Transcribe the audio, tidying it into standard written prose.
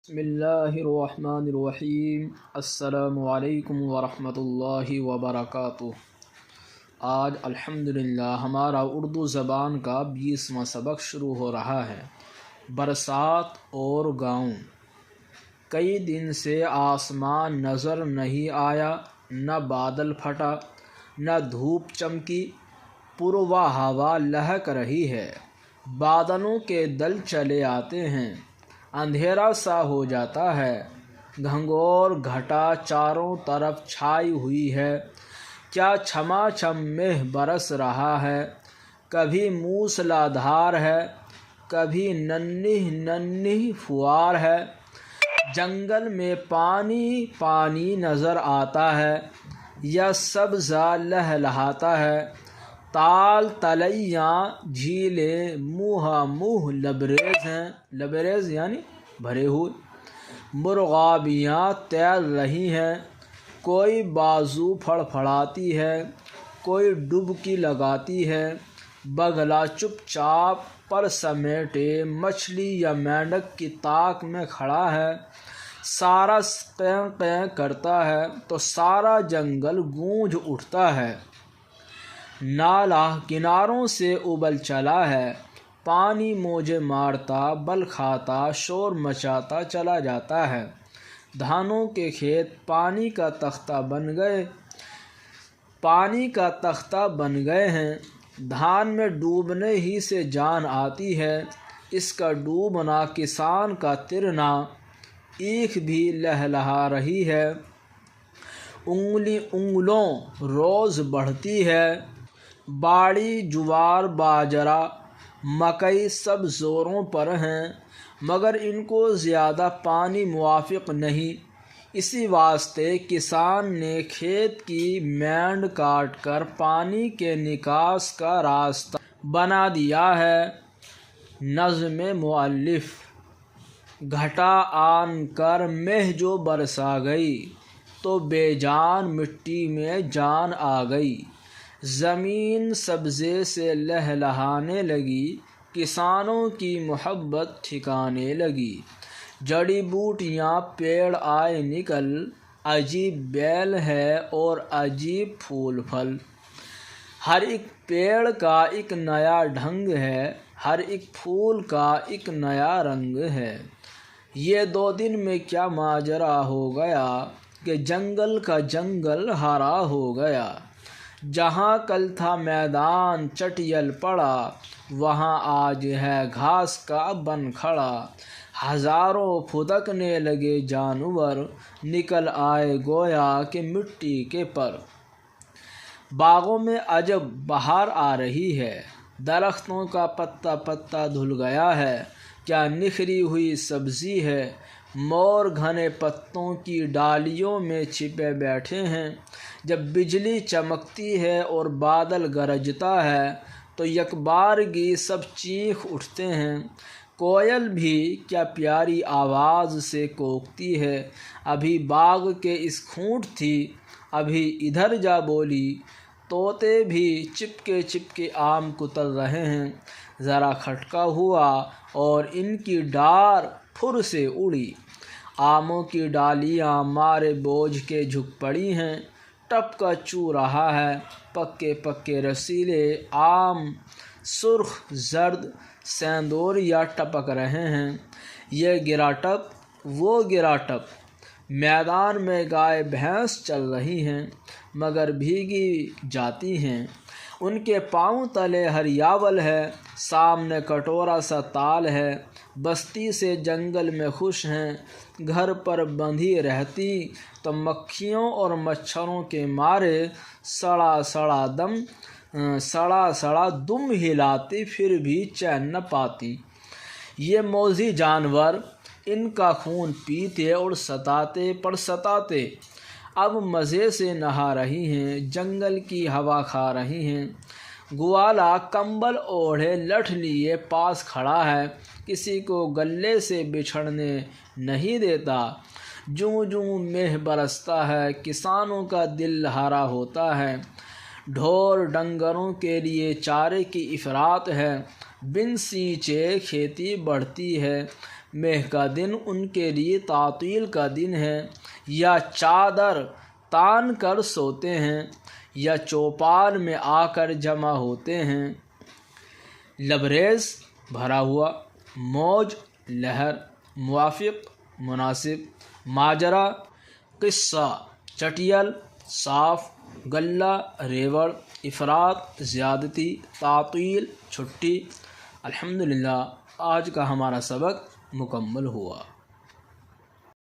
بسم اللہ الرحمن الرحیم۔ السلام علیکم ورحمۃ اللہ وبرکاتہ۔ آج الحمدللہ ہمارا اردو زبان کا 20واں سبق شروع ہو رہا ہے۔ برسات اور گاؤں۔ کئی دن سے آسمان نظر نہیں آیا، نہ بادل پھٹا نہ دھوپ چمکی، پروا ہوا لہک رہی ہے، بادلوں کے دل چلے آتے ہیں، اندھیرا سا ہو جاتا ہے، گھنگور گھٹا چاروں طرف چھائی ہوئی ہے، کیا چھما چھم مہ برس رہا ہے، کبھی موسلا دھار ہے، کبھی ننھی ننھی فوار ہے، جنگل میں پانی پانی نظر آتا ہے یا سبزہ لہلہاتا ہے، تال تلیاں جھیلیں منہ منہ لبریز ہیں، لبریز یعنی بھرے ہوئے، مرغابیاں تیر رہی ہیں، کوئی بازو پھڑپھڑاتی ہے، کوئی ڈبکی لگاتی ہے، بگلا چپ چاپ پر سمیٹے مچھلی یا مینڈک کی تاک میں کھڑا ہے، سارا قیں قیں کرتا ہے تو سارا جنگل گونج اٹھتا ہے، نالا کناروں سے ابل چلا ہے، پانی موجیں مارتا بل کھاتا شور مچاتا چلا جاتا ہے، دھانوں کے کھیت پانی کا تختہ بن گئے ہیں، دھان میں ڈوبنے ہی سے جان آتی ہے، اس کا ڈوبنا کسان کا ترنا، ایکھ بھی لہلہا رہی ہے، انگلوں روز بڑھتی ہے، باڑی جوار باجرہ مکئی سب زوروں پر ہیں، مگر ان کو زیادہ پانی موافق نہیں، اسی واسطے کسان نے کھیت کی مینڈ کاٹ کر پانی کے نکاس کا راستہ بنا دیا ہے۔ نظم مؤلف۔ گھٹا آن کر مہ جو برسا گئی، تو بے جان مٹی میں جان آ گئی، زمین سبزے سے لہلہانے لگی، کسانوں کی محبت ٹھکانے لگی، جڑی بوٹیاں پیڑ آئے نکل، عجیب بیل ہے اور عجیب پھول پھل، ہر ایک پیڑ کا ایک نیا ڈھنگ ہے، ہر ایک پھول کا ایک نیا رنگ ہے۔ یہ 2 دن میں کیا ماجرا ہو گیا کہ جنگل کا جنگل ہرا ہو گیا، جہاں کل تھا میدان چٹیل پڑا، وہاں آج ہے گھاس کا بن کھڑا، ہزاروں پھدکنے لگے جانور، نکل آئے گویا کہ مٹی کے پر، باغوں میں عجب بہار آ رہی ہے، درختوں کا پتا پتا دھل گیا ہے، کیا نکھری ہوئی سبزی ہے، مور گھنے پتوں کی ڈالیوں میں چھپے بیٹھے ہیں، جب بجلی چمکتی ہے اور بادل گرجتا ہے تو یکبارگی سب چیخ اٹھتے ہیں، کوئل بھی کیا پیاری آواز سے کوکتی ہے، ابھی باغ کے اس کھونٹ تھی، ابھی ادھر جا بولی، طوطے بھی چپکے آم کتر رہے ہیں، ذرا کھٹکا ہوا اور ان کی ڈار پھر سے اڑی، آموں کی ڈالیاں مارے بوجھ کے جھک پڑی ہیں، ٹپکا چو رہا ہے، پکے رسیلے آم سرخ زرد سیندوریا ٹپک رہے ہیں، یہ گرا ٹپ وہ گرا ٹپ، میدان میں گائے بھینس چل رہی ہیں، مگر بھیگی جاتی ہیں، ان کے پاؤں تلے ہریاول ہے، سامنے کٹورا سا تال ہے، بستی سے جنگل میں خوش ہیں، گھر پر بندھی رہتی تو مکھیوں اور مچھروں کے مارے سڑا سڑا دم ہلاتی پھر بھی چین نہ پاتی، یہ موذی جانور ان کا خون پیتے اور ستاتے اب مزے سے نہا رہی ہیں، جنگل کی ہوا کھا رہی ہیں، گوالا کمبل اوڑھے لٹھ لیے پاس کھڑا ہے، کسی کو گلے سے بچھڑنے نہیں دیتا، جوں جوں مہ برستا ہے کسانوں کا دل ہرا ہوتا ہے، ڈھور ڈنگروں کے لیے چارے کی افراط ہے، بن سینچے کھیتی بڑھتی ہے، مہ کا دن ان کے لیے تعطیل کا دن ہے، یا چادر تان کر سوتے ہیں، یا چوپال میں آ کر جمع ہوتے ہیں۔ لبریز بھرا ہوا، موج لہر، موافق مناسب، ماجرا قصہ، چٹیل صاف، غلہ ریوڑ، افراط زیادتی، تعطیل چھٹی۔ الحمدللہ آج کا ہمارا سبق مکمل ہوا۔